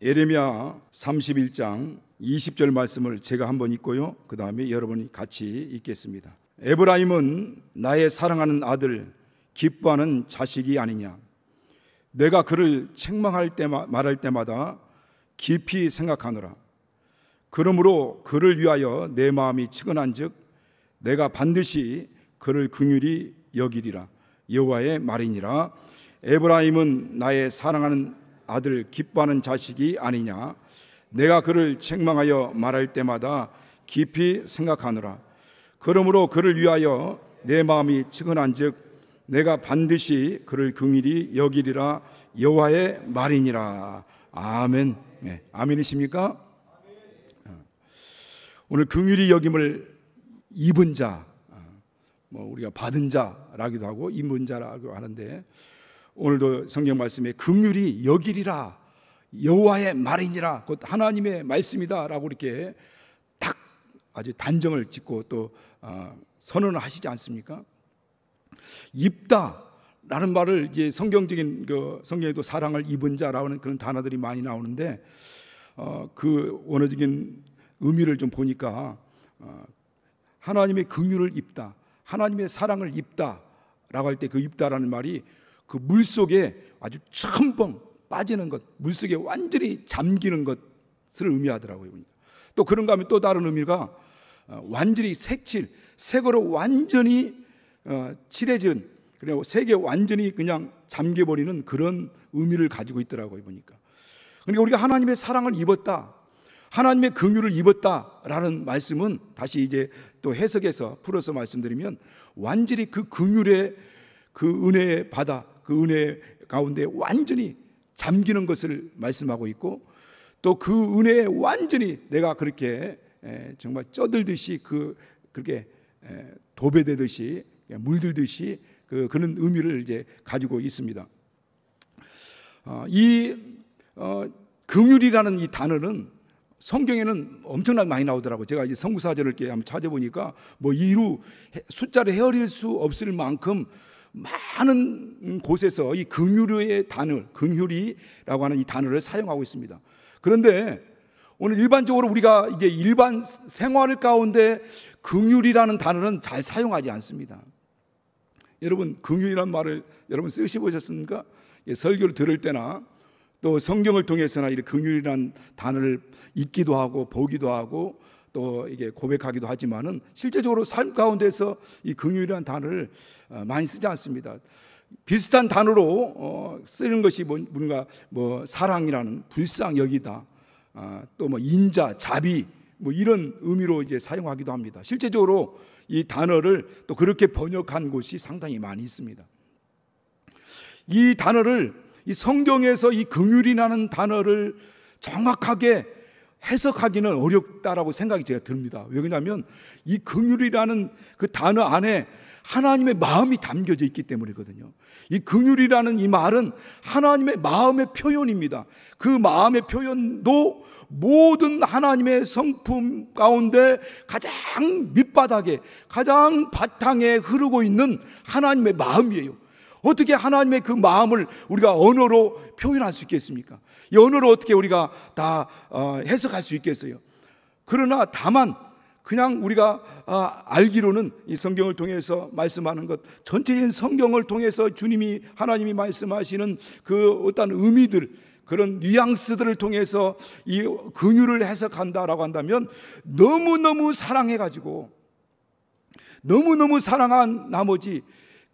예레미야 31장 20절 말씀을 제가 한번 읽고요, 그 다음에 여러분이 같이 읽겠습니다. 에브라임은 나의 사랑하는 아들, 기뻐하는 자식이 아니냐. 내가 그를 책망할 때 말할 때마다 깊이 생각하노라. 그러므로 그를 위하여 내 마음이 측은한즉 내가 반드시 그를 긍휼히 여기리라. 여호와의 말이니라. 에브라임은 나의 사랑하는 아들, 기뻐하는 자식이 아니냐. 내가 그를 책망하여 말할 때마다 깊이 생각하노라. 그러므로 그를 위하여 내 마음이 측은한즉 내가 반드시 그를 긍휼히 여기리라. 여호와의 말이니라. 아멘. 네, 아멘이십니까? 오늘 긍휼히 여김을 입은 자, 우리가 받은 자라기도 하고 입은 자라고 하는데, 오늘도 성경 말씀에 긍휼히 여기리라, 여호와의 말이니라, 곧 하나님의 말씀이다라고 이렇게 딱 아주 단정을 짓고 또 선언을 하시지 않습니까? 입다라는 말을 이제 성경적인 성경에도 사랑을 입은 자라는 그런 단어들이 많이 나오는데, 그 원어적인 의미를 좀 보니까 하나님의 긍휼을 입다, 하나님의 사랑을 입다라고 할 때 그 입다라는 말이 그 물속에 아주 첨벙 빠지는 것, 물속에 완전히 잠기는 것을 의미하더라고요. 또 그런가 하면 또 다른 의미가 완전히 색으로 완전히 칠해진, 그리고 색에 완전히 그냥 잠겨버리는 그런 의미를 가지고 있더라고요, 보니까. 그러니까 우리가 하나님의 사랑을 입었다, 하나님의 긍휼을 입었다라는 말씀은 다시 이제 또 해석해서 풀어서 말씀드리면, 완전히 그 긍휼의 그 은혜의 바다, 그 은혜 가운데 완전히 잠기는 것을 말씀하고 있고, 또 그 은혜에 완전히 내가 그렇게 정말 쪄들듯이 그렇게 도배되듯이 물들듯이 그런 의미를 이제 가지고 있습니다. 이 긍휼이라는 이 단어는 성경에는 엄청나게 많이 나오더라고요. 제가 이제 성구사전을 이렇게 한번 찾아보니까 이루 숫자를 헤아릴 수 없을 만큼 많은 곳에서 이 긍휼의 단어, 긍휼이라고 하는 이 단어를 사용하고 있습니다. 그런데 오늘 일반적으로 우리가 이제 일반 생활 가운데 긍휼이라는 단어는 잘 사용하지 않습니다. 여러분, 긍휼이라는 말을 여러분 쓰셔보셨습니까? 설교를 들을 때나 또 성경을 통해서나 이렇게 긍휼이라는 단어를 읽기도 하고 보기도 하고 또 이게 고백하기도 하지만은 실제적으로 삶 가운데서 이 긍휼이라는 단어를 많이 쓰지 않습니다. 비슷한 단어로 쓰는 것이 뭔가 사랑이라는, 불쌍 여기다, 또 인자, 자비 이런 의미로 이제 사용하기도 합니다. 실제적으로 이 단어를 또 그렇게 번역한 곳이 상당히 많이 있습니다. 이 단어를, 이 성경에서 이 긍휼이라는 단어를 정확하게 해석하기는 어렵다라고 생각이 제가 듭니다. 왜냐하면 이 긍휼이라는 그 단어 안에 하나님의 마음이 담겨져 있기 때문이거든요. 이 긍휼이라는 이 말은 하나님의 마음의 표현입니다. 그 마음의 표현도 모든 하나님의 성품 가운데 가장 밑바닥에, 가장 바탕에 흐르고 있는 하나님의 마음이에요. 어떻게 하나님의 그 마음을 우리가 언어로 표현할 수 있겠습니까? 이 언어로 어떻게 우리가 다 해석할 수 있겠어요? 그러나 다만 그냥 우리가 알기로는 이 성경을 통해서 말씀하는 것, 전체적인 성경을 통해서 하나님이 말씀하시는 그 어떤 의미들, 그런 뉘앙스들을 통해서 이 긍휼을 해석한다라고 한다면, 너무너무 사랑해가지고 너무너무 사랑한 나머지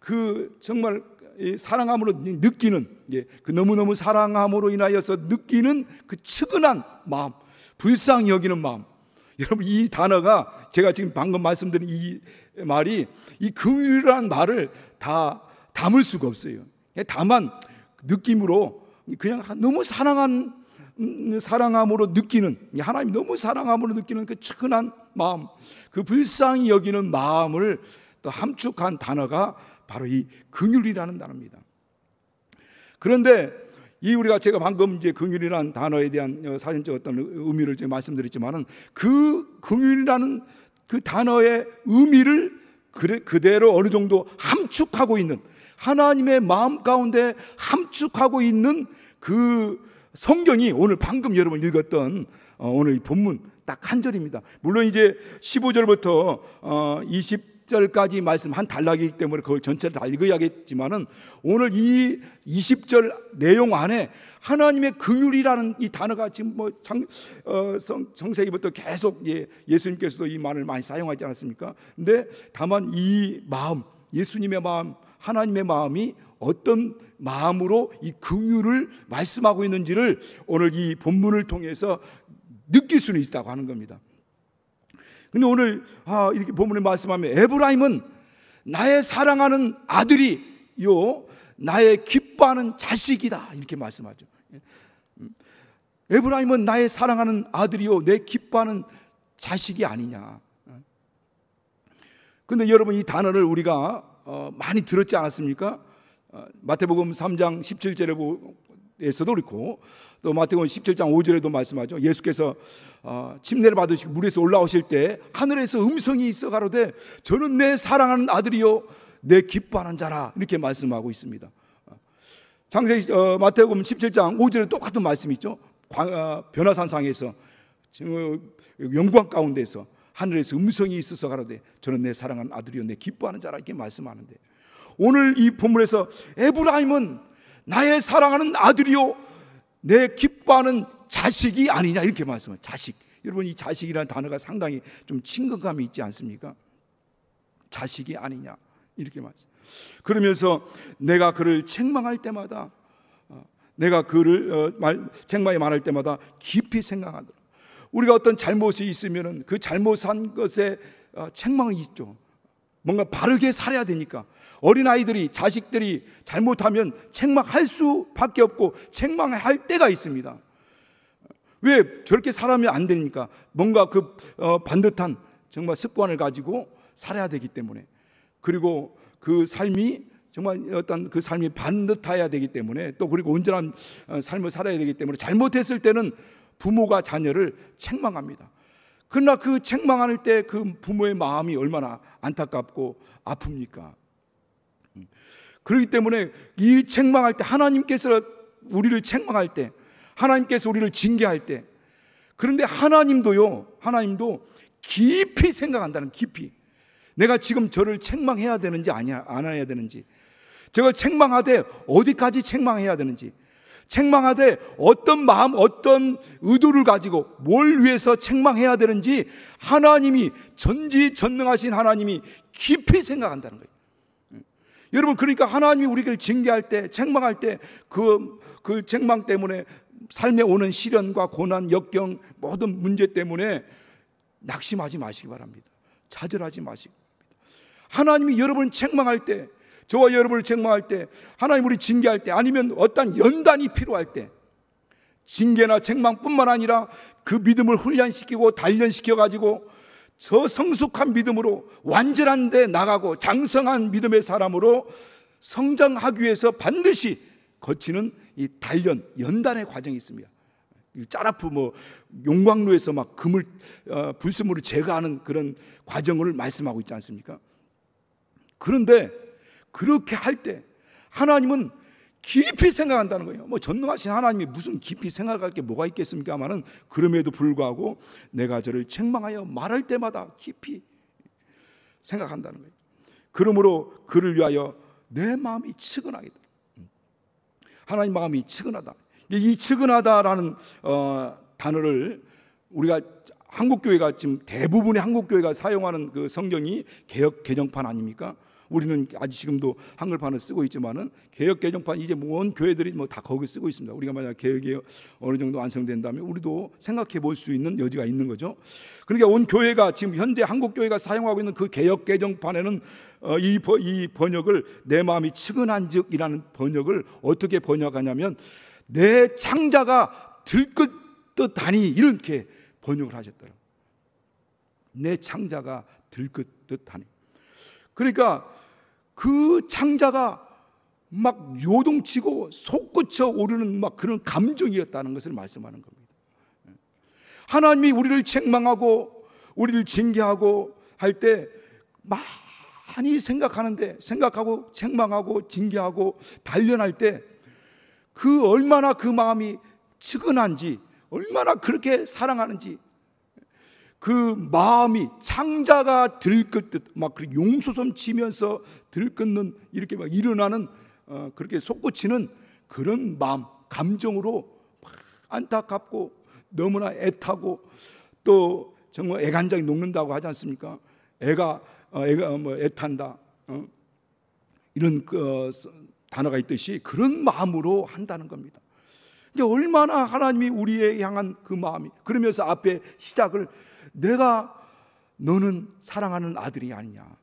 그 정말 사랑함으로 느끼는, 그 너무너무 사랑함으로 인하여서 느끼는 그 측은한 마음, 불쌍히 여기는 마음. 여러분, 이 단어가, 제가 지금 방금 말씀드린 이 말이 이 긍휼이라는 말을 다 담을 수가 없어요. 다만 느낌으로 그냥 너무 사랑함으로 느끼는, 하나님 너무 사랑함으로 느끼는 그 측은한 마음, 그 불쌍히 여기는 마음을 또 함축한 단어가 바로 이 긍휼이라는 단어입니다. 그런데 우리가 제가 방금 이제 긍휼이라는 단어에 대한 사전적 어떤 의미를 제가 말씀드렸지만은, 그 긍휼이라는 그 단어의 의미를 그대로 어느 정도 함축하고 있는, 하나님의 마음 가운데 함축하고 있는 그 성경이 오늘 방금 여러분 읽었던 오늘 본문 딱 한 절입니다. 물론 이제 15절부터 20절까지 말씀 한 단락이기 때문에 그걸 전체를 다 읽어야겠지만은 오늘 이 20절 내용 안에 하나님의 긍휼이라는 이 단어가 지금 뭐 창세기부터 계속 예수님께서도 이 말을 많이 사용하지 않았습니까? 근데 다만 이 마음, 예수님의 마음, 하나님의 마음이 어떤 마음으로 이 긍휼을 말씀하고 있는지를 오늘 이 본문을 통해서 느낄 수는 있다고 하는 겁니다. 근데 오늘 이렇게 본문에 말씀하면 에브라임은 나의 사랑하는 아들이요 나의 기뻐하는 자식이다 이렇게 말씀하죠. 에브라임은 나의 사랑하는 아들이요 내 기뻐하는 자식이 아니냐. 근데 여러분 이 단어를 우리가 많이 들었지 않았습니까? 마태복음 3장 17절에서도 그렇고 또 마태복음 17장 5절에도 말씀하죠. 예수께서 침례를 받으시고 물에서 올라오실 때 하늘에서 음성이 있어 가로되 저는 내 사랑하는 아들이요 내 기뻐하는 자라 이렇게 말씀하고 있습니다. 마태복음 17장 5절에 똑같은 말씀이 있죠. 변화산상에서 영광 가운데서 하늘에서 음성이 있어서 가로되 저는 내 사랑하는 아들이요 내 기뻐하는 자라 이렇게 말씀하는데 오늘 이 본문에서 에브라임은 나의 사랑하는 아들이요 내 기뻐하는 자식이 아니냐 이렇게 말씀해요. 자식. 여러분 이 자식이라는 단어가 상당히 좀 친근감이 있지 않습니까? 자식이 아니냐 이렇게 말씀. 그러면서 내가 그를 책망할 때마다 내가 그를 책망에 말할 때마다 깊이 생각하더라. 우리가 어떤 잘못이 있으면은 그 잘못한 것에 책망이 있죠. 뭔가 바르게 살아야 되니까 어린아이들이 자식들이 잘못하면 책망할 수밖에 없고 책망할 때가 있습니다. 왜 저렇게 살아면 안 되니까 뭔가 그 반듯한 정말 습관을 가지고 살아야 되기 때문에 그리고 그 삶이 정말 어떤 그 삶이 반듯해야 되기 때문에 또 그리고 온전한 삶을 살아야 되기 때문에 잘못했을 때는 부모가 자녀를 책망합니다. 그러나 그 책망할 때 그 부모의 마음이 얼마나 안타깝고 아픕니까? 그렇기 때문에 이 책망할 때 하나님께서 우리를 책망할 때 하나님께서 우리를 징계할 때 그런데 하나님도 깊이 생각한다는 깊이 내가 지금 저를 책망해야 되는지 안 해야 되는지 저걸 책망하되 어디까지 책망해야 되는지 책망하되 어떤 마음 어떤 의도를 가지고 뭘 위해서 책망해야 되는지 하나님이 전지전능하신 하나님이 깊이 생각한다는 거예요. 여러분 그러니까 하나님이 우리를 징계할 때 책망할 때 그 책망 때문에 삶에 오는 시련과 고난 역경 모든 문제 때문에 낙심하지 마시기 바랍니다. 좌절하지 마시기 바랍니다. 하나님이 여러분을 책망할 때 저와 여러분을 책망할 때 하나님 우리 징계할 때 아니면 어떤 연단이 필요할 때 징계나 책망뿐만 아니라 그 믿음을 훈련시키고 단련시켜 가지고 저 성숙한 믿음으로 완전한 데 나가고 장성한 믿음의 사람으로 성장하기 위해서 반드시 거치는 이 단련, 연단의 과정이 있습니다. 짜라프 용광로에서 막 금을 불순물을 제거하는 그런 과정을 말씀하고 있지 않습니까? 그런데 그렇게 할 때 하나님은 깊이 생각한다는 거예요. 전능하신 하나님이 무슨 깊이 생각할 게 뭐가 있겠습니까마는 그럼에도 불구하고 내가 저를 책망하여 말할 때마다 깊이 생각한다는 거예요. 그러므로 그를 위하여 내 마음이 측은하겠다. 하나님 마음이 측은하다. 이 측은하다라는 단어를 우리가 한국교회가 지금 대부분의 한국교회가 사용하는 그 성경이 개역 개정판 아닙니까? 우리는 아직 지금도 한글판을 쓰고 있지만은 개역 개정판 이제 온 교회들이 다 거기 쓰고 있습니다. 우리가 만약 개역이 어느 정도 완성된다면 우리도 생각해 볼 수 있는 여지가 있는 거죠. 그러니까 온 교회가 지금 현재 한국 교회가 사용하고 있는 그 개역 개정판에는 이 번역을 내 마음이 측은한즉이라는 번역을 어떻게 번역하냐면 내 창자가 들끓듯하니 이렇게 번역을 하셨더라고요. 내 창자가 들끓듯하니. 그러니까 그 창자가 막 요동치고 솟구쳐 오르는 막 그런 감정이었다는 것을 말씀하는 겁니다. 하나님이 우리를 책망하고 우리를 징계하고 할 때 많이 생각하고 책망하고 징계하고 단련할 때 그 얼마나 그 마음이 측은한지, 얼마나 그렇게 사랑하는지, 그 마음이 창자가 들끓듯 막 용솟음 치면서 들끓는, 이렇게 막 일어나는 그렇게 솟구치는 그런 마음, 감정으로 막 안타깝고 너무나 애타고, 또 정말 애간장이 녹는다고 하지 않습니까? 애가 뭐 애탄다, 이런 단어가 있듯이 그런 마음으로 한다는 겁니다. 이제 얼마나 하나님이 우리에 향한 그 마음이, 그러면서 앞에 시작을 너는 사랑하는 아들이 아니냐,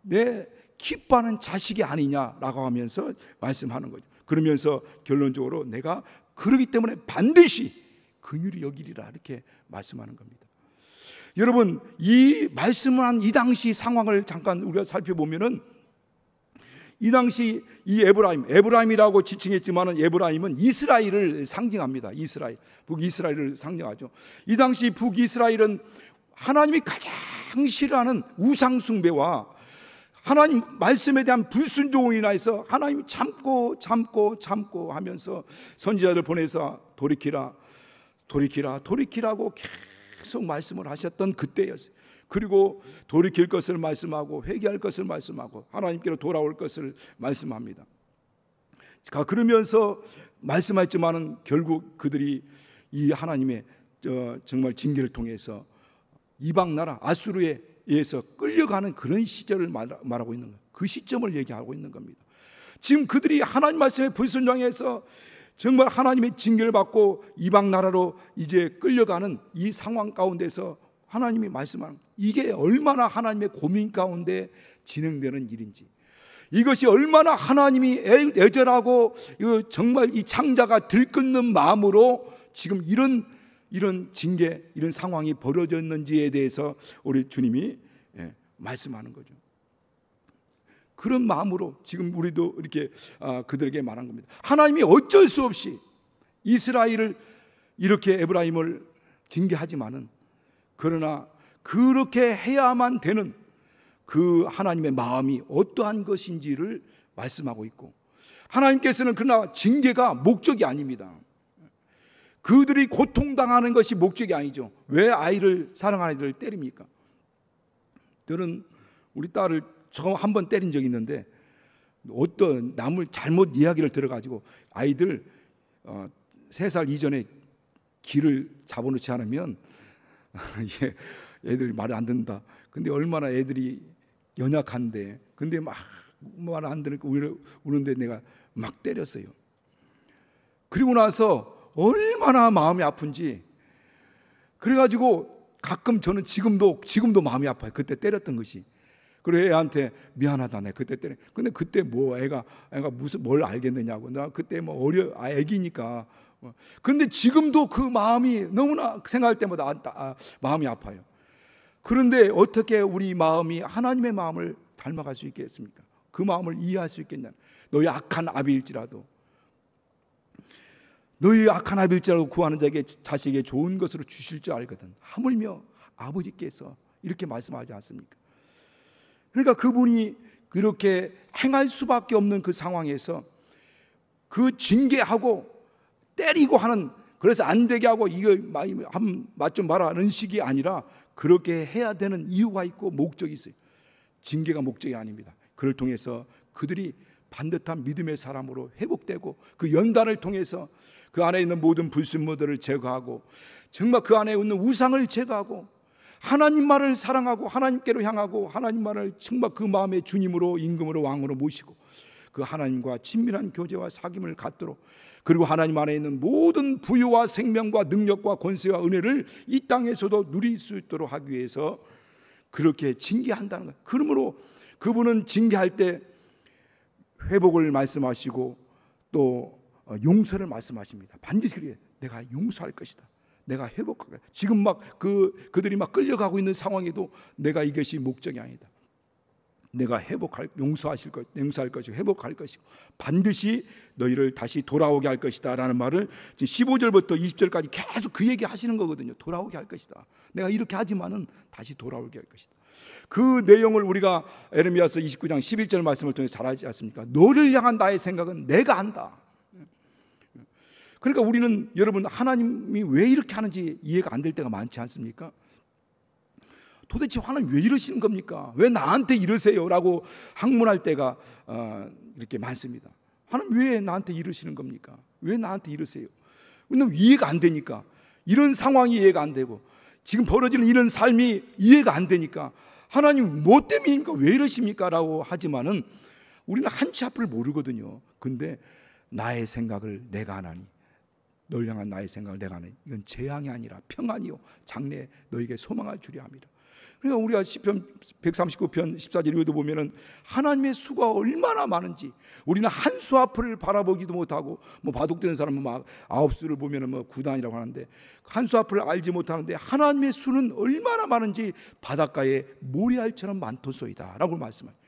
내 기뻐하는 자식이 아니냐라고 하면서 말씀하는 거죠. 그러면서 결론적으로 내가 그러기 때문에 반드시 긍휼히 여기리라, 이렇게 말씀하는 겁니다. 여러분, 이 말씀을 한 이 당시 상황을 잠깐 우리가 살펴보면은, 이 당시 이 에브라임이라고 지칭했지만은 에브라임은 이스라엘을 상징합니다. 이스라엘, 북이스라엘을 상징하죠. 이 당시 북이스라엘은 하나님이 가장 싫어하는 우상 숭배와 하나님 말씀에 대한 불순종으로 인해서 하나님이 참고 하면서 선지자들 보내서 돌이키라고 계속 말씀을 하셨던 그때였어요. 그리고 돌이킬 것을 말씀하고 회개할 것을 말씀하고 하나님께로 돌아올 것을 말씀합니다. 그러면서 말씀했지만은 결국 그들이 이 하나님의 정말 징계를 통해서 이방 나라 아수르에 의해서 끌려가는 그런 시절을 말하고 있는 거예요. 그 시점을 얘기하고 있는 겁니다. 지금 그들이 하나님 말씀에 불순종해서 정말 하나님의 징계를 받고 이방 나라로 이제 끌려가는 이 상황 가운데서 하나님이 말씀하는, 이게 얼마나 하나님의 고민 가운데 진행되는 일인지, 이것이 얼마나 하나님이 애절하고 정말 이 창자가 들끓는 마음으로 지금 이런 징계, 이런 상황이 벌어졌는지에 대해서 우리 주님이 말씀하는 거죠. 그런 마음으로 지금 우리도 이렇게 그들에게 말한 겁니다. 하나님이 어쩔 수 없이 이스라엘을 이렇게 에브라임을 징계하지만은, 그러나 그렇게 해야만 되는 그 하나님의 마음이 어떠한 것인지를 말씀하고 있고, 하나님께서는 그러나 징계가 목적이 아닙니다. 그들이 고통당하는 것이 목적이 아니죠. 왜 사랑하는 아이들을 때립니까? 저는 우리 딸을 처음 한 번 때린 적이 있는데, 어떤 남을 잘못 이야기를 들어가지고 아이들 3살 이전에 길을 잡아놓지 않으면 애들이 말을 안 듣는다. 근데 얼마나 애들이 연약한데, 근데 막 말 안 들으니까 우는데 내가 막 때렸어요. 그리고 나서 얼마나 마음이 아픈지, 그래가지고 가끔 저는 지금도 마음이 아파요. 그때 때렸던 것이. 그리고 애한테 미안하다, 내가 그때 때려. 근데 그때 뭐 애가 무슨 뭘 알겠느냐고. 나 그때 뭐 애기니까. 근데 지금도 그 마음이 너무나 생각할 때마다 마음이 아파요. 그런데 어떻게 우리 마음이 하나님의 마음을 닮아갈 수 있겠습니까? 그 마음을 이해할 수 있겠냐? 너희 악한 아비일지라도 구하는 자에게 좋은 것으로 주실 줄 알거든. 하물며 아버지께서 이렇게 말씀하지 않습니까? 그러니까 그분이 그렇게 행할 수밖에 없는 그 상황에서 그 징계하고 때리고 하는, 그래서 안 되게 하고 이거 맛 좀 봐라 하는 식이 아니라 그렇게 해야 되는 이유가 있고 목적이 있어요. 징계가 목적이 아닙니다. 그를 통해서 그들이 반듯한 믿음의 사람으로 회복되고, 그 연단을 통해서 그 안에 있는 모든 불순물들을 제거하고, 정말 그 안에 있는 우상을 제거하고, 하나님만을 사랑하고 하나님께로 향하고, 하나님만을 정말 그 마음의 주님으로, 임금으로, 왕으로 모시고, 그 하나님과 친밀한 교제와 사귐을 갖도록, 그리고 하나님 안에 있는 모든 부유와 생명과 능력과 권세와 은혜를 이 땅에서도 누릴 수 있도록 하기 위해서 그렇게 징계한다는 거예요. 그러므로 그분은 징계할 때 회복을 말씀하시고 또 용서를 말씀하십니다. 반드시 그래요. 내가 용서할 것이다. 내가 회복할 것이다. 지금 막 그들이 막 끌려가고 있는 상황에도 내가 이것이 목적이 아니다. 내가 용서할 것이고 회복할 것이고 반드시 너희를 다시 돌아오게 할 것이다 라는 말을 지금 15절부터 20절까지 계속 그 얘기 하시는 거거든요. 돌아오게 할 것이다. 내가 이렇게 하지만은 다시 돌아오게 할 것이다. 그 내용을 우리가 에레미야서 29장 11절 말씀을 통해서 잘 알지 않습니까? 너를 향한 나의 생각은 내가 한다. 그러니까 우리는 여러분 하나님이 왜 이렇게 하는지 이해가 안 될 때가 많지 않습니까? 도대체 하나님 왜 이러시는 겁니까? 왜 나한테 이러세요? 라고 항문할 때가 이렇게 많습니다. 하나님 왜 나한테 이러시는 겁니까? 왜 나한테 이러세요? 왜냐면 이해가 안 되니까. 이런 상황이 이해가 안 되고 지금 벌어지는 이런 삶이 이해가 안 되니까 하나님 뭐 때문입니까? 왜 이러십니까? 라고 하지만은 우리는 한치 앞을 모르거든요. 근데 나의 생각을 내가 하나니, 널 향한 나의 생각을 내가 하니, 이건 재앙이 아니라 평안이요 장래 너에게 소망을 주려 합니다. 그러니까 우리가 시편 139편 14절 도 보면은 하나님의 수가 얼마나 많은지, 우리는 한 수 앞을 바라보기도 못하고, 뭐 바둑되는 사람은 막 9수를 보면은 뭐 9단이라고 하는데 한 수 앞을 알지 못하는데 하나님의 수는 얼마나 많은지 바닷가에 모래알처럼 많도소이다라고 말씀합니다.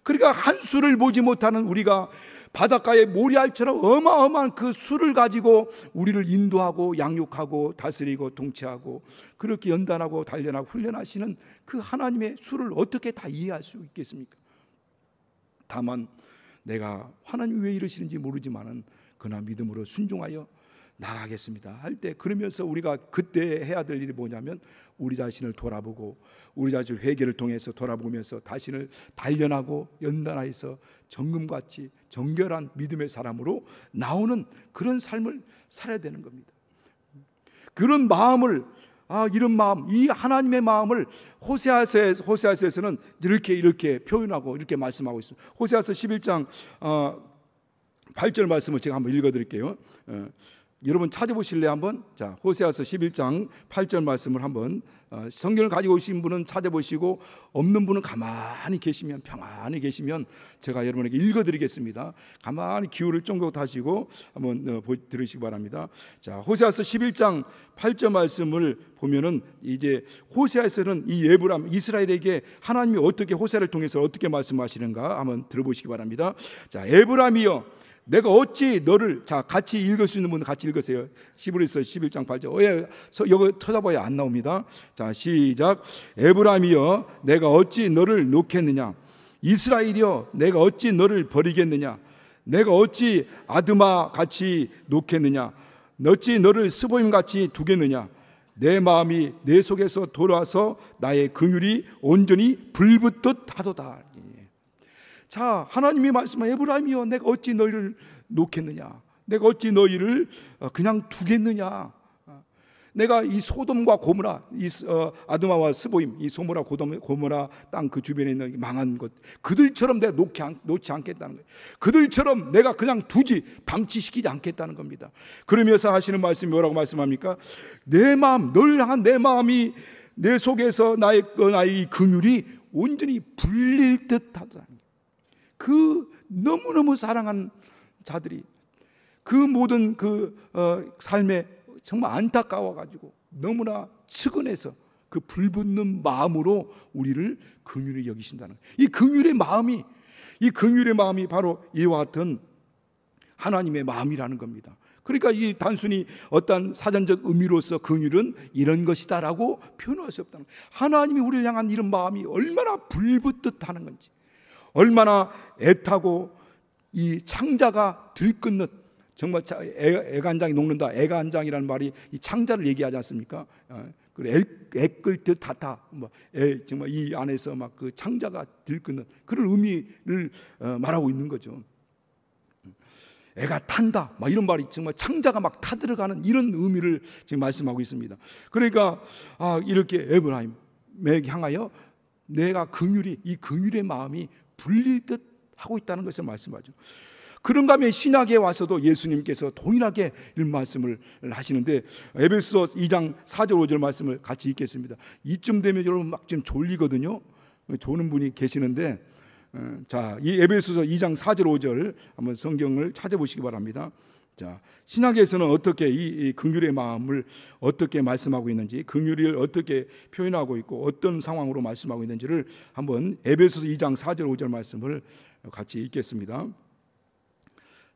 그러니까 한 수를 보지 못하는 우리가 바닷가의 모래알처럼 어마어마한 그 수를 가지고 우리를 인도하고 양육하고 다스리고 통치하고 그렇게 연단하고 단련하고 훈련하시는 그 하나님의 수를 어떻게 다 이해할 수 있겠습니까? 다만 내가 하나님 왜 이러시는지 모르지만은 그러나 믿음으로 순종하여 나가겠습니다 할 때, 그러면서 우리가 그때 해야 될 일이 뭐냐면 우리 자신을 돌아보고 우리 자신 회개를 통해서 돌아보면서 자신을 단련하고 연단하여서 정금같이 정결한 믿음의 사람으로 나오는 그런 삶을 살아야 되는 겁니다. 그런 마음을, 이런 마음, 이 하나님의 마음을 호세아서에서는 이렇게 표현하고 이렇게 말씀하고 있습니다. 호세아서 11장 8절 말씀을 제가 한번 읽어드릴게요. 여러분 찾아보실래요 한번? 자, 호세아서 11장 8절 말씀을 한번, 성경을 가지고 오신 분은 찾아보시고 없는 분은 가만히 계시면, 평안히 계시면 제가 여러분에게 읽어드리겠습니다. 가만히 귀를 쫑긋 하시고 한번 들으시기 바랍니다. 자, 호세아서 11장 8절 말씀을 보면은 이제 호세아서는 이 에브라임 이스라엘에게 하나님이 어떻게 호세아를 통해서 어떻게 말씀하시는가 한번 들어보시기 바랍니다. 자, 에브라임이여 내가 어찌 너를, 자 같이 읽을 수 있는 분은 같이 읽으세요. 히브리서 11장 8절. 여기 쳐다봐야 안 나옵니다. 자, 시작. 에브라임이여 내가 어찌 너를 놓겠느냐, 이스라엘이여 내가 어찌 너를 버리겠느냐, 내가 어찌 아드마 같이 놓겠느냐, 어찌 너를 스보임 같이 두겠느냐, 내 마음이 내 속에서 돌아서 나의 긍휼이 온전히 불붙듯 하도다. 자, 하나님이 말씀한 에브라임이여 내가 어찌 너희를 놓겠느냐, 내가 어찌 너희를 그냥 두겠느냐, 내가 이 소돔과 고모라, 이 아드마와 스보임, 이 소모라 고모라 땅 그 주변에 있는 망한 것, 그들처럼 내가 놓지 않겠다는 거예요. 그들처럼 내가 그냥 두지, 방치시키지 않겠다는 겁니다. 그러면서 하시는 말씀이 뭐라고 말씀합니까? 내 마음, 널 향한 내 마음이 내 속에서 나의 긍휼이 온전히 불릴 듯하다. 그 너무너무 사랑한 자들이 그 모든 그 삶에 정말 안타까워가지고 너무나 측은해서 그 불붙는 마음으로 우리를 긍휼히 여기신다는, 이 긍휼의 마음이 바로 이와 같은 하나님의 마음이라는 겁니다. 그러니까 이 단순히 어떤 사전적 의미로서 긍휼은 이런 것이다라고 표현할 수 없다는 거예요. 하나님이 우리를 향한 이런 마음이 얼마나 불붙듯 하는 건지, 얼마나 애타고 이 창자가 들끓는, 정말 애간장이 녹는다, 애간장이라는 말이 이 창자를 얘기하지 않습니까? 애끓 듯 하다, 정말 이 안에서 막 그 창자가 들끓는 그런 의미를 말하고 있는 거죠. 애가 탄다, 막 이런 말이 정말 창자가 막 타들어가는 이런 의미를 지금 말씀하고 있습니다. 그러니까 이렇게 에브라임에게 향하여 내가 긍휼이, 이 긍휼의 마음이 불릴 듯 하고 있다는 것을 말씀하죠. 그런가 하면 신약에 와서도 예수님께서 동일하게 이런 말씀을 하시는데, 에베소서 2장 4절 5절 말씀을 같이 읽겠습니다. 이쯤 되면 여러분 막 지금 졸리거든요. 조는 분이 계시는데, 자, 이 에베소서 2장 4절 5절 한번 성경을 찾아보시기 바랍니다. 자, 신약에서는 어떻게 이 긍휼의 마음을 어떻게 말씀하고 있는지, 긍휼을 어떻게 표현하고 있고 어떤 상황으로 말씀하고 있는지를 한번 에베소서 2장 4절 5절 말씀을 같이 읽겠습니다.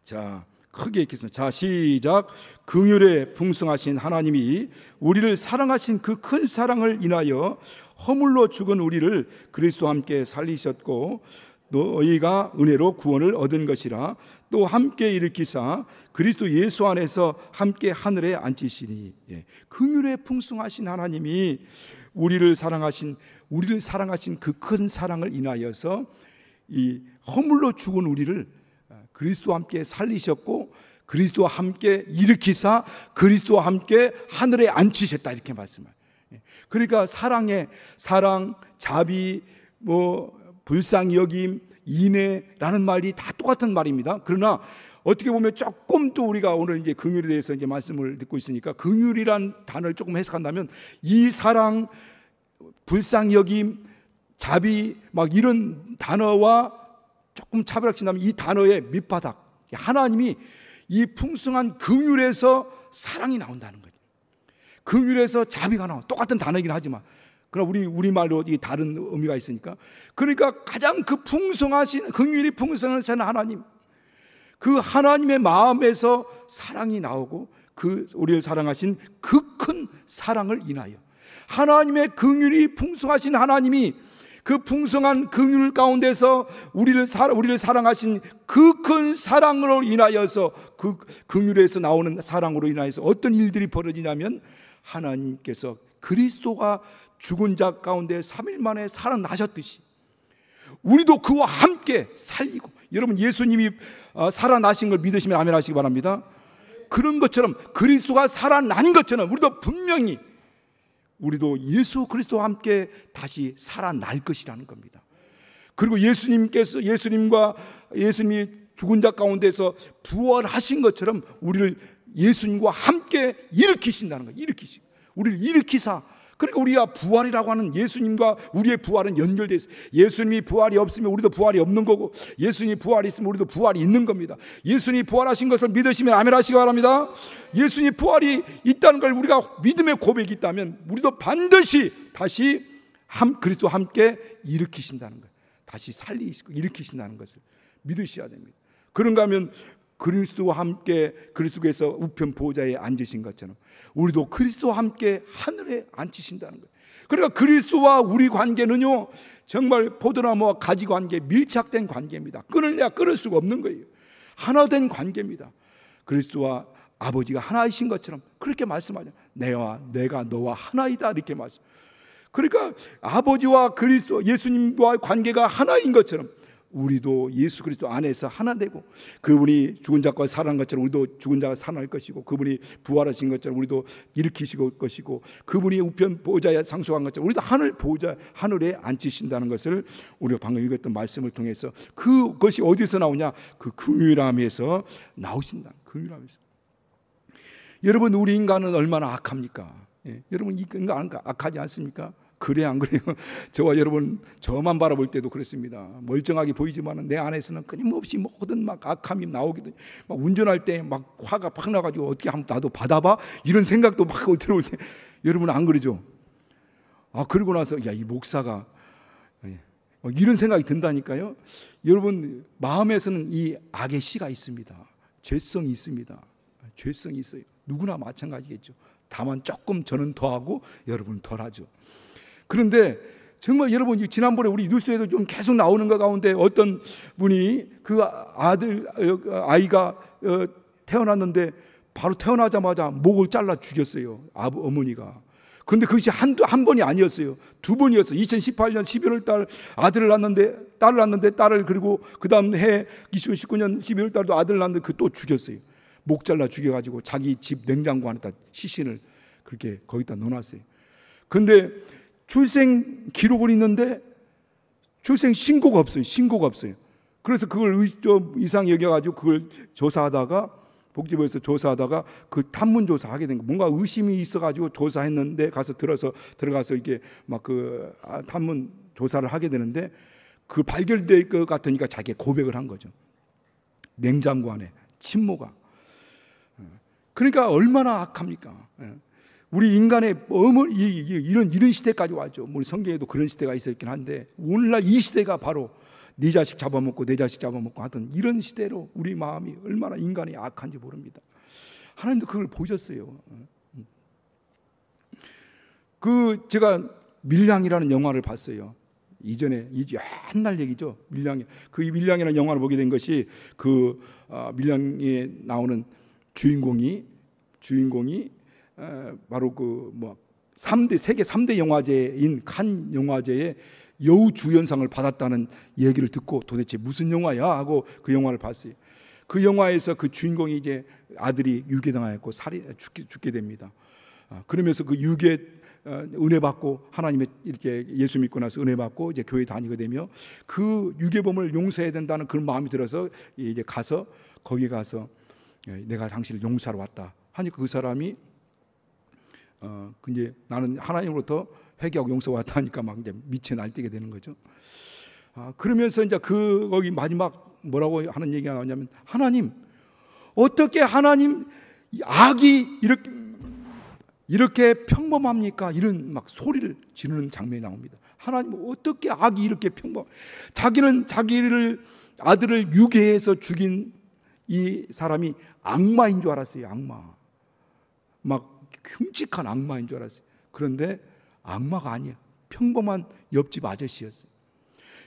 자, 크게 읽겠습니다. 자, 시작. 긍휼에 풍성하신 하나님이 우리를 사랑하신 그 큰 사랑을 인하여 허물로 죽은 우리를 그리스도와 함께 살리셨고 너희가 은혜로 구원을 얻은 것이라. 또 함께 일으키사 그리스도 예수 안에서 함께 하늘에 앉히시니. 긍휼에 풍성하신 하나님이 우리를 사랑하신 그 큰 사랑을 인하여서 이 허물로 죽은 우리를 그리스도와 함께 살리셨고, 그리스도와 함께 일으키사 그리스도와 함께 하늘에 앉히셨다, 이렇게 말씀해요. 그러니까 사랑, 자비, 불쌍히 여김, 인애라는 말이 다 똑같은 말입니다. 그러나 어떻게 보면 조금 또 우리가 오늘 이제 긍휼에 대해서 이제 말씀을 듣고 있으니까, 긍휼이란 단어를 조금 해석한다면 이 사랑, 불쌍히 여김, 자비 막 이런 단어와 조금 차별화시킨다면 이 단어의 밑바닥, 하나님이 이 풍성한 긍휼에서 사랑이 나온다는 거죠. 긍휼에서 자비가 나와. 똑같은 단어이긴 하지만 그러나 우리말로 이 다른 의미가 있으니까, 그러니까 가장 그 풍성하신, 긍휼이 풍성하신 하나님, 그 하나님의 마음에서 사랑이 나오고, 그 우리를 사랑하신 그 큰 사랑을 인하여, 하나님의 긍휼이 풍성하신 하나님이 그 풍성한 긍휼 가운데서 우리를 사랑하신 그 큰 사랑으로 인하여서, 그 긍휼에서 나오는 사랑으로 인하여서 어떤 일들이 벌어지냐면, 하나님께서 그리스도가 죽은 자 가운데 3일 만에 살아나셨듯이 우리도 그와 함께 살리고, 여러분 예수님이 살아나신 걸 믿으시면 아멘 하시기 바랍니다. 그런 것처럼, 그리스도가 살아난 것처럼 우리도 예수 그리스도와 함께 다시 살아날 것이라는 겁니다. 그리고 예수님이 죽은 자 가운데서 부활하신 것처럼 우리를 예수님과 함께 일으키신다는 거예요. 우리를 일으키사, 그러니까 우리가 부활이라고 하는, 예수님과 우리의 부활은 연결되어 있어요. 예수님이 부활이 없으면 우리도 부활이 없는 거고, 예수님이 부활이 있으면 우리도 부활이 있는 겁니다. 예수님이 부활하신 것을 믿으시면 아멘 하시기 바랍니다. 예수님이 부활이 있다는 걸 우리가 믿음의 고백이 있다면 우리도 반드시 다시 그리스도와 함께 일으키신다는 거예요. 다시 살리시고 일으키신다는 것을 믿으셔야 됩니다. 그런가 하면 그리스도와 함께 그리스도께서 우편 보좌에 앉으신 것처럼 우리도 그리스도와 함께 하늘에 앉히신다는 거예요. 그러니까 그리스도와 우리 관계는요, 정말 포도나무와 가지 관계, 밀착된 관계입니다. 끊을래야 끊을 수가 없는 거예요. 하나 된 관계입니다. 그리스도와 아버지가 하나이신 것처럼 그렇게 말씀하죠. 내가 너와 하나이다, 이렇게 말씀. 그러니까 아버지와 그리스도, 예수님과 관계가 하나인 것처럼 우리도 예수 그리스도 안에서 하나 되고, 그분이 죽은 자가 살아난 것처럼 우리도 죽은 자가 살아날 것이고, 그분이 부활하신 것처럼 우리도 일으키실 것이고, 그분이 우편 보좌에 상속한 것처럼 우리도 하늘에 앉히신다는 것을 우리가 방금 읽었던 말씀을 통해서, 그것이 어디서 나오냐? 그 긍휼함에서 나오신다. 긍휼함에서. 여러분, 우리 인간은 얼마나 악합니까? 여러분, 인간 악하지 않습니까? 그래 안 그래요? 저와 여러분, 저만 바라볼 때도 그렇습니다. 멀쩡하게 보이지만 내 안에서는 끊임없이 모든 막 악함이 나오기도, 막 운전할 때 막 화가 팍 나가지고 어떻게 한번 나도 받아봐, 이런 생각도 막 들어올 때, 여러분 안 그러죠? 그러고 나서 이 목사가 이런 생각이 든다니까요. 여러분 마음에서는 이 악의 씨가 있습니다. 죄성이 있습니다. 죄성이 있어요. 누구나 마찬가지겠죠. 다만 조금 저는 더하고 여러분은 덜하죠. 그런데 정말 여러분, 지난번에 우리 뉴스에도 좀 계속 나오는 것 가운데 어떤 분이 그 아이가 태어났는데 바로 태어나자마자 목을 잘라 죽였어요. 어머니가. 그런데 그것이 한 번이 아니었어요. 2번이었어요. 2018년 11월 달 딸을 낳는데 딸을, 그리고 그 다음 해 2019년 12월 달도 아들을 낳는데 또 죽였어요. 목 잘라 죽여가지고 자기 집 냉장고 안에다 시신을 그렇게 거기다 넣어놨어요. 그런데 출생 기록은 있는데 출생 신고가 없어요. 그래서 그걸 이상 여겨가지고 그걸 조사하다가, 복지부에서 조사하다가 그 탐문 조사하게 된 거, 뭔가 의심이 있어가지고 조사했는데 들어가서 이게 막 그 탐문 조사를 하게 되는데, 그 발견될 것 같으니까 자기가 고백을 한 거죠. 냉장고 안에 친모가. 그러니까 얼마나 악합니까? 우리 인간의 이런 시대까지 왔죠. 우리 성경에도 그런 시대가 있었긴 한데, 오늘날 이 시대가 바로 네 자식 잡아먹고 내 자식 잡아먹고 하던 이런 시대로 우리 마음이 얼마나 인간이 악한지 모릅니다. 하나님도 그걸 보셨어요. 제가 밀양이라는 영화를 봤어요. 이전에 옛날 얘기죠. 밀량이 그 밀량이라는 영화를 보게 된 것이 그 밀량에 나오는 주인공이 바로 그 뭐 세계 3대 영화제인 칸 영화제에 여우 주연상을 받았다는 얘기를 듣고 도대체 무슨 영화야 하고 그 영화를 봤어요. 그 영화에서 그 주인공이 이제 아들이 유괴당하였고 죽게 됩니다. 그러면서 그 유괴 은혜 받고 하나님의 이렇게 예수 믿고 나서 은혜 받고 이제 교회 다니게 되며 그 유괴범을 용서해야 된다는 그런 마음이 들어서 이제 가서 거기 가서 내가 당신을 용서하러 왔다 하니까 그 사람이 이제 나는 하나님으로부터 회개하고 용서 왔다 하니까 막 이제 미쳐 날뛰게 되는 거죠. 그러면서 이제 거기 마지막 뭐라고 하는 얘기가 나오냐면 하나님 어떻게 하나님 악이 이렇게 평범합니까? 이런 막 소리를 지르는 장면이 나옵니다. 하나님 어떻게 악이 이렇게 자기는 자기를 아들을 유괴해서 죽인 이 사람이 악마인 줄 알았어요. 악마. 막 흉측한 악마인 줄 알았어요. 그런데 악마가 아니야. 평범한 옆집 아저씨였어요.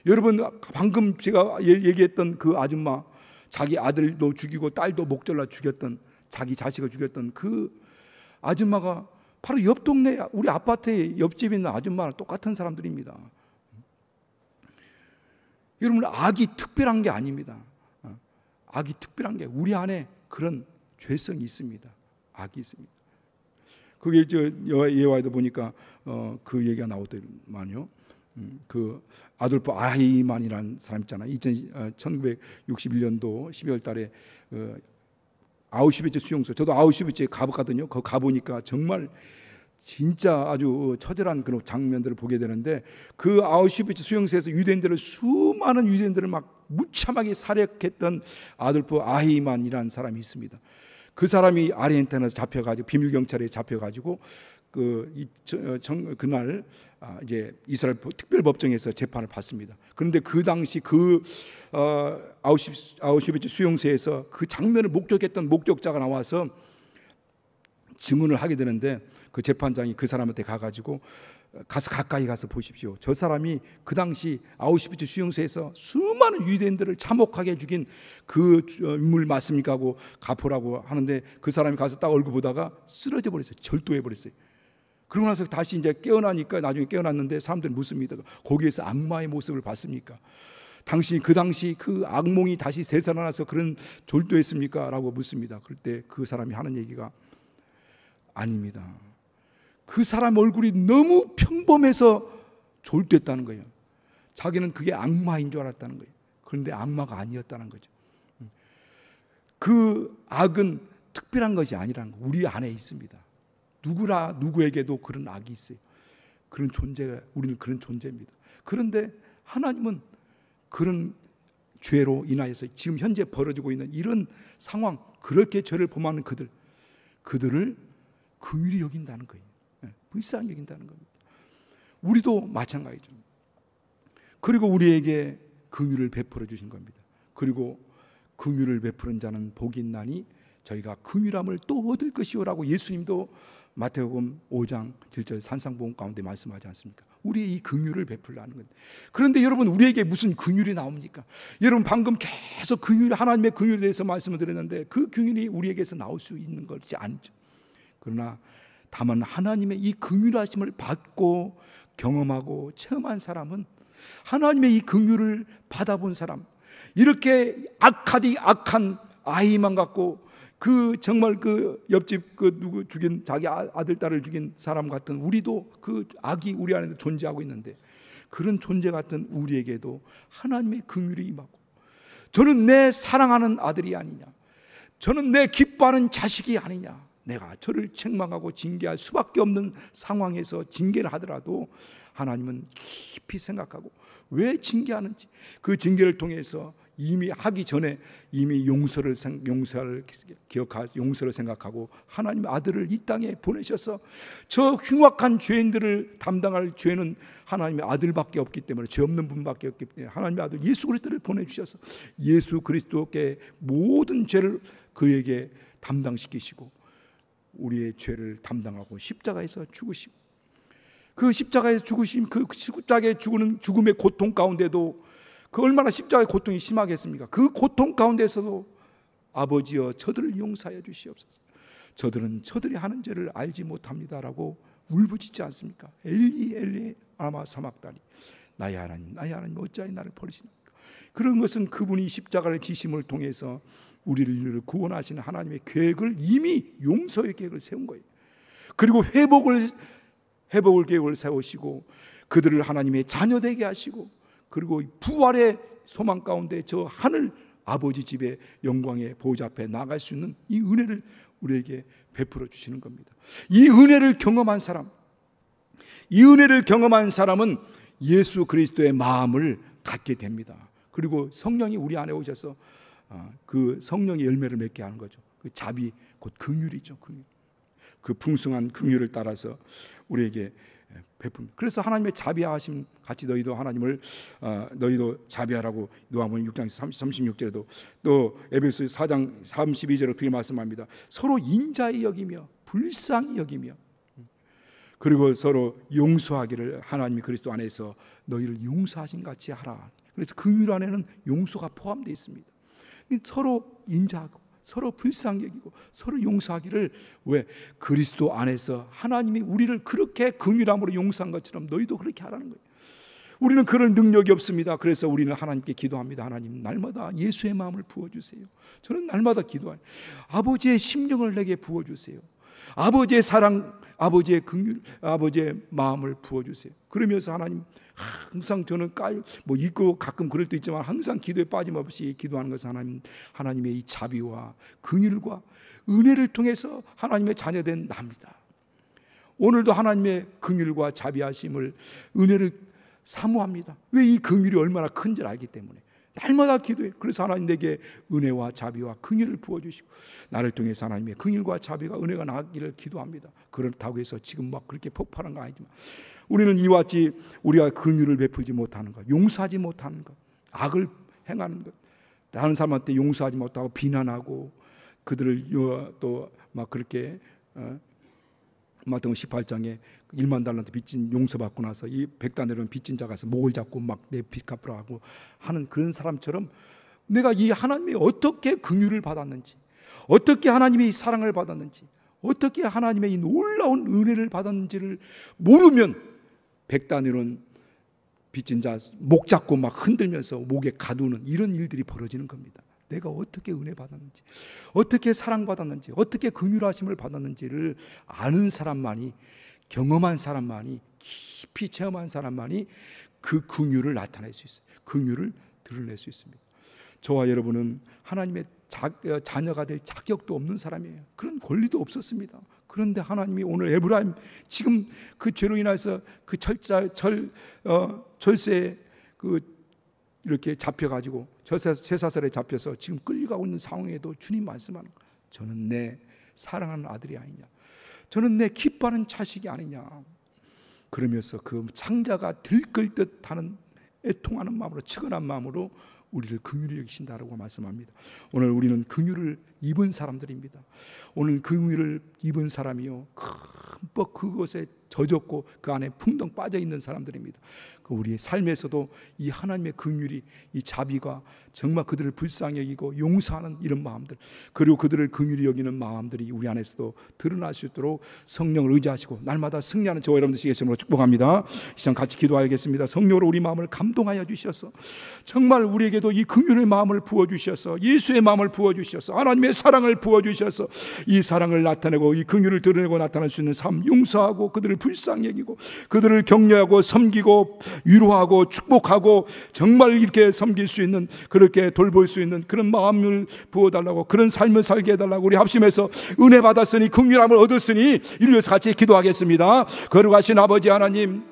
여러분 방금 제가 얘기했던 그 아줌마 자기 아들도 죽이고 딸도 목졸라 죽였던 자기 자식을 죽였던 그 아줌마가 바로 옆 동네 우리 아파트의 옆집에 있는 아줌마랑 똑같은 사람들입니다. 여러분 악이 특별한 게 아닙니다. 악이 특별한 게 우리 안에 그런 죄성이 있습니다. 악이 있습니다. 그게 저 예화에도 보니까 그 얘기가 나오더만요. 그 아돌프 아히만이라는 사람 있잖아요. 1961년도 12월 달에 아우슈비츠 수용소, 저도 아우슈비츠에 가봤거든요. 거기 가보니까 정말 진짜 아주 처절한 그런 장면들을 보게 되는데 그 아우슈비츠 수용소에서 수많은 유대인들을 막 무참하게 살해했던 아돌프 아히만이라는 사람이 있습니다. 그 사람이 아르헨티나에서 잡혀가지고 비밀 경찰에 잡혀가지고 그날 이제 이스라엘 특별법정에서 재판을 받습니다. 그런데 그 당시 아우슈비츠 수용소에서 그 장면을 목격했던 목격자가 나와서 증언을 하게 되는데 그 재판장이 그 사람한테 가가지고 가까이 가서 보십시오. 저 사람이 그 당시 아우슈비츠 수용소에서 수많은 유대인들을 참혹하게 죽인 그 인물 맞습니까? 하고 가보라고 하는데 그 사람이 가서 딱 얼굴 보다가 쓰러져 버렸어요. 절도해 버렸어요. 그러고 나서 다시 이제 깨어나니까 나중에 깨어났는데 사람들이 묻습니다. 거기에서 악마의 모습을 봤습니까? 당신이 그 당시 그 악몽이 다시 되살아나서 그런 졸도했습니까? 라고 묻습니다. 그럴 때 그 사람이 하는 얘기가 아닙니다. 그 사람 얼굴이 너무 평범해서 졸도했다는 거예요. 자기는 그게 악마인 줄 알았다는 거예요. 그런데 악마가 아니었다는 거죠. 그 악은 특별한 것이 아니라는 거. 우리 안에 있습니다. 누구에게도 그런 악이 있어요. 그런 존재가 우리는 그런 존재입니다. 그런데 하나님은 그런 죄로 인하여서 지금 현재 벌어지고 있는 이런 상황, 그렇게 죄를 범하는 그들을 긍휼히 여긴다는 거예요. 불쌍히 여긴다는 겁니다. 우리도 마찬가지죠. 그리고 우리에게 긍휼을 베풀어 주신 겁니다. 그리고 긍휼을 베푸는 자는 복이 있나니 저희가 긍휼함을 또 얻을 것이오라고 예수님도 마태복음 5장 7절 산상복음 가운데 말씀하지 않습니까? 우리의 이 긍휼을 베풀라는 겁니다. 그런데 여러분 우리에게 무슨 긍휼이 나옵니까? 여러분 방금 계속 하나님의 긍휼에 대해서 말씀을 드렸는데 그 긍휼이 우리에게서 나올 수 있는 것이 아니죠. 그러나 다만 하나님의 이 긍휼하심을 받고 경험하고 체험한 사람은 하나님의 이 긍휼을 받아본 사람, 이렇게 악한 아이만 갖고 정말 옆집 누구 죽인 자기 아들 딸을 죽인 사람 같은 우리도 그 악이 우리 안에 존재하고 있는데 그런 존재 같은 우리에게도 하나님의 긍휼이 임하고 저는 내 사랑하는 아들이 아니냐, 저는 내 기뻐하는 자식이 아니냐, 내가 저를 책망하고 징계할 수밖에 없는 상황에서 징계를 하더라도 하나님은 깊이 생각하고 왜 징계하는지, 그 징계를 통해서 이미 하기 전에 이미 용서를 기억하고 용서를 생각하고 하나님의 아들을 이 땅에 보내셔서 저 흉악한 죄인들을 담당할 죄는 하나님의 아들밖에 없기 때문에, 죄 없는 분밖에 없기 때문에 하나님의 아들 예수 그리스도를 보내주셔서 예수 그리스도께 모든 죄를 그에게 담당시키시고 우리의 죄를 담당하고 십자가에서 죽으시고 그 십자가에 죽으심, 그 십자가에 죽는 죽음의 고통 가운데도 그 얼마나 십자가의 고통이 심하겠습니까? 그 고통 가운데서도 아버지여 저들을 용서하여 주시옵소서. 저들은 저들이 하는 죄를 알지 못합니다라고 울부짖지 않습니까? 엘리 엘리 아마 사막다니 나의 하나님 나의 하나님 어찌하여 나를 버리시나이까. 그런 것은 그분이 십자가를 지심을 통해서 우리를 구원하시는 하나님의 계획을 이미 용서의 계획을 세운 거예요. 그리고 회복을 계획을 세우시고 그들을 하나님의 자녀 되게 하시고 그리고 부활의 소망 가운데 저 하늘 아버지 집의 영광의 보좌 앞에 나갈 수 있는 이 은혜를 우리에게 베풀어 주시는 겁니다. 이 은혜를 경험한 사람은 예수 그리스도의 마음을 갖게 됩니다. 그리고 성령이 우리 안에 오셔서 그 성령의 열매를 맺게 하는 거죠. 그 자비 곧 긍휼이죠. 그 풍성한 긍휼을 따라서 우리에게 베풉니다. 그래서 하나님의 자비하심 같이 너희도 하나님을 너희도 자비하라고 요한복음 6장 36절에도 또 에베소 4장 32절에 그렇게 말씀합니다. 서로 인자히 여기며 불쌍히 여기며 그리고 서로 용서하기를 하나님이 그리스도 안에서 너희를 용서하신 같이 하라. 그래서 긍휼 안에는 용서가 포함되어 있습니다. 서로 인자하고 서로 불쌍히 여기고 서로 용서하기를 왜? 그리스도 안에서 하나님이 우리를 그렇게 긍휼함으로 용서한 것처럼 너희도 그렇게 하라는 거예요. 우리는 그럴 능력이 없습니다. 그래서 우리는 하나님께 기도합니다. 하나님 날마다 예수의 마음을 부어주세요. 저는 날마다 기도해요. 아버지의 심령을 내게 부어주세요. 아버지의 사랑, 아버지의 긍휼, 아버지의 마음을 부어주세요. 그러면서 하나님 항상 저는 잊고 가끔 그럴 때 있지만 항상 기도에 빠짐없이 기도하는 것은 하나님의 이 자비와 긍휼과 은혜를 통해서 하나님의 자녀된 납니다. 오늘도 하나님의 긍휼과 자비하심을 은혜를 사모합니다. 왜? 이 긍휼이 얼마나 큰지를 알기 때문에 날마다 기도해. 그래서 하나님 내게 은혜와 자비와 긍휼을 부어주시고 나를 통해서 하나님의 긍휼과 자비가 은혜가 나기를 기도합니다. 그렇다고 해서 지금 막 그렇게 폭발한 거 아니지만 우리는 이와 같이 우리가 긍휼을 베풀지 못하는 것, 용서하지 못하는 것, 악을 행하는 것, 다른 사람한테 용서하지 못하고 비난하고 그들을 또 막 그렇게 마태복음 18장에 1만 달란트 빚진 용서받고 나서 이 100달러는 빚진 자 가서 목을 잡고 막 내 빚 갚으라 하고 하는 그런 사람처럼 내가 이 하나님이 어떻게 긍휼을 받았는지, 어떻게 하나님의 사랑을 받았는지, 어떻게 하나님의 이 놀라운 은혜를 받았는지를 모르면 100달러는 빚진 자 목 잡고 막 흔들면서 목에 가두는 이런 일들이 벌어지는 겁니다. 내가 어떻게 은혜 받았는지, 어떻게 사랑받았는지, 어떻게 긍휼하심을 받았는지를 아는 사람만이, 경험한 사람만이, 깊이 체험한 사람만이 그 긍휼을 나타낼 수 있어요. 긍휼을 드러낼 수 있습니다. 저와 여러분은 하나님의 자녀가 될 자격도 없는 사람이에요. 그런 권리도 없었습니다. 그런데 하나님이 오늘 에브라임 지금 그 죄로 인해서 그 절세에 이렇게 잡혀가지고 쇠사슬에 잡혀서 지금 끌려가고 있는 상황에도 주님 말씀하는 거예요. 저는 내 사랑하는 아들이 아니냐, 저는 내 기뻐하는 자식이 아니냐. 그러면서 그 창자가 들끓 듯하는 애통하는 마음으로, 측은한 마음으로 우리를 긍휼히 여기신다라고 말씀합니다. 오늘 우리는 긍휼을 입은 사람들입니다. 오늘 긍휼을 입은 사람이요 흠뻑 그것에 젖었고 그 안에 풍덩 빠져 있는 사람들입니다. 우리의 삶에서도 이 하나님의 긍휼이, 이 자비가 정말 그들을 불쌍히 여기고 용서하는 이런 마음들, 그리고 그들을 긍휼히 여기는 마음들이 우리 안에서도 드러날 수 있도록 성령을 의지하시고 날마다 승리하는 저와 여러분들 되시겠음으로 축복합니다. 이 시간 같이 기도하겠습니다. 성령으로 우리 마음을 감동하여 주셔서 정말 우리에게도 이 긍휼의 마음을 부어주셔서 예수의 마음을 부어주셔서 하나님의 사랑을 부어주셔서 이 사랑을 나타내고 이 긍휼을 드러내고 나타낼 수 있는 삶, 용서하고 그들을 불쌍히 여기고 그들을 격려하고 섬기고 위로하고 축복하고 정말 이렇게 섬길 수 있는, 그렇게 돌볼 수 있는 그런 마음을 부어달라고, 그런 삶을 살게 해달라고 우리 합심해서 은혜 받았으니 긍휼함을 얻었으니 이를 위해서 같이 기도하겠습니다. 거룩하신 아버지 하나님,